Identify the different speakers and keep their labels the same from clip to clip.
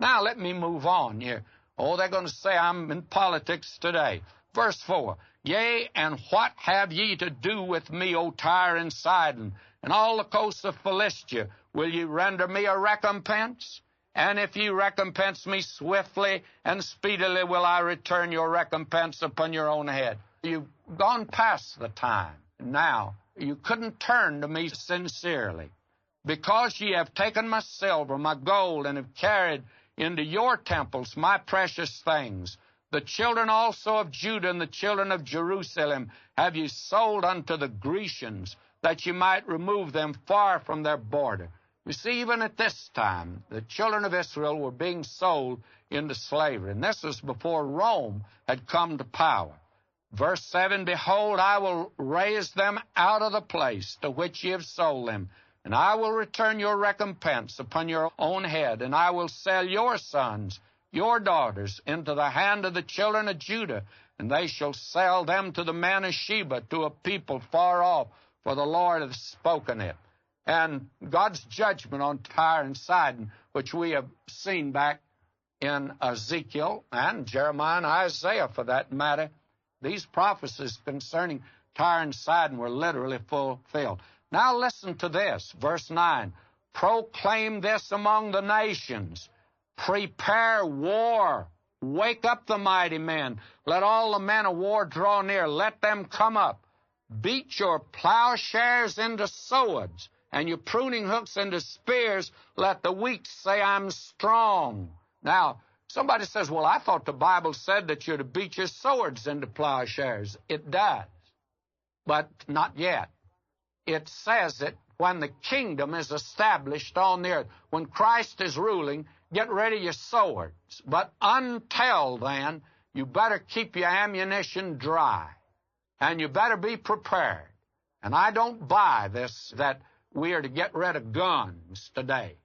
Speaker 1: Now let me move on here. Oh, they're going to say I'm in politics today. Verse 4, Yea, and what have ye to do with me, O Tyre and Sidon, and all the coasts of Philistia? Will ye render me a recompense? And if ye recompense me swiftly and speedily, will I return your recompense upon your own head. You've gone past the time. Now, you couldn't turn to me sincerely. Because ye have taken my silver, my gold, and have carried into your temples my precious things. The children also of Judah and the children of Jerusalem have ye sold unto the Grecians, that ye might remove them far from their border. You see, even at this time, the children of Israel were being sold into slavery. And this was before Rome had come to power. Verse 7, Behold, I will raise them out of the place to which ye have sold them, and I will return your recompense upon your own head, and I will sell your sons, your daughters, into the hand of the children of Judah, and they shall sell them to the men of Sheba, to a people far off, for the Lord hath spoken it. And God's judgment on Tyre and Sidon, which we have seen back in Ezekiel and Jeremiah and Isaiah for that matter, these prophecies concerning Tyre and Sidon were literally fulfilled. Now listen to this, verse 9. Proclaim this among the nations. Prepare war. Wake up the mighty men. Let all the men of war draw near. Let them come up. Beat your plowshares into swords, and your pruning hooks into spears. Let the weak say, I'm strong. Now, somebody says, well, I thought the Bible said that you're to beat your swords into plowshares. It does, but not yet. It says it when the kingdom is established on the earth. When Christ is ruling, get ready your swords. But until then, you better keep your ammunition dry, and you better be prepared. And I don't buy this, that we are to get rid of guns today.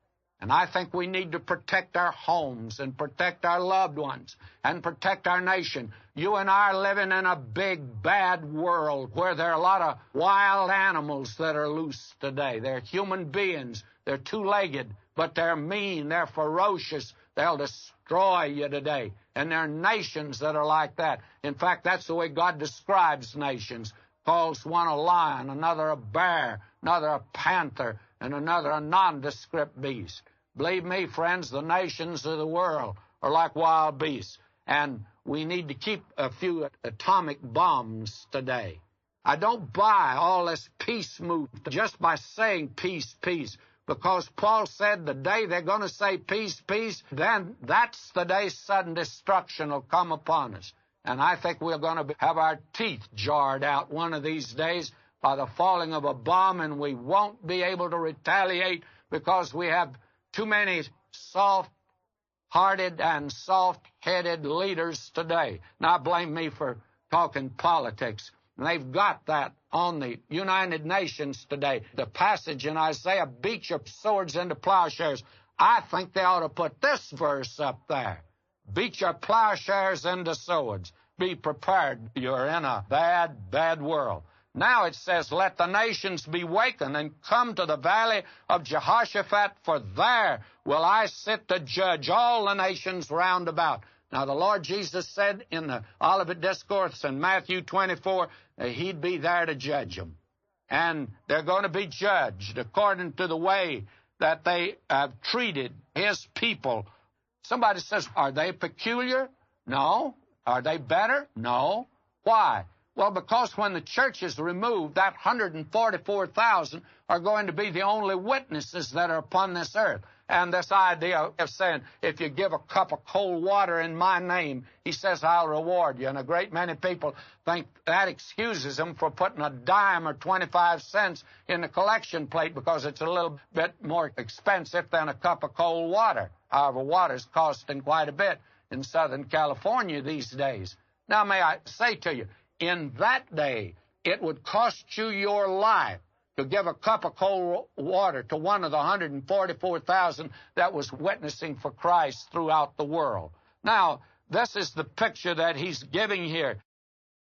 Speaker 1: And I think we need to protect our homes and protect our loved ones and protect our nation. You and I are living in a big, bad world where there are a lot of wild animals that are loose today. They're human beings. They're two-legged, but they're mean. They're ferocious. They'll destroy you today. And there are nations that are like that. In fact, that's the way God describes nations. Calls one a lion, another a bear, another a panther, and another a nondescript beast. Believe me, friends, the nations of the world are like wild beasts, and we need to keep a few atomic bombs today. I don't buy all this peace movement just by saying peace, peace, because Paul said the day they're going to say peace, peace, then that's the day sudden destruction will come upon us. And I think we're going to have our teeth jarred out one of these days by the falling of a bomb, and we won't be able to retaliate because we have too many soft-hearted and soft-headed leaders today. Now, blame me for talking politics. And they've got that on the United Nations today. The passage in Isaiah, beat your swords into plowshares. I think they ought to put this verse up there. Beat your plowshares into swords. Be prepared. You're in a bad, bad world. Now it says, let the nations be wakened and come to the valley of Jehoshaphat, for there will I sit to judge all the nations round about. Now the Lord Jesus said in the Olivet Discourse in Matthew 24 that he'd be there to judge them. And they're going to be judged according to the way that they have treated his people. Somebody says, are they peculiar? No. Are they better? No. Why? Well, because when the church is removed, that 144,000 are going to be the only witnesses that are upon this earth. And this idea of saying, if you give a cup of cold water in my name, he says, I'll reward you. And a great many people think that excuses them for putting a dime or 25 cents in the collection plate because it's a little bit more expensive than a cup of cold water. However, water's costing quite a bit in Southern California these days. Now, may I say to you, in that day, it would cost you your life to give a cup of cold water to one of the 144,000 that was witnessing for Christ throughout the world. Now, this is the picture that he's giving here.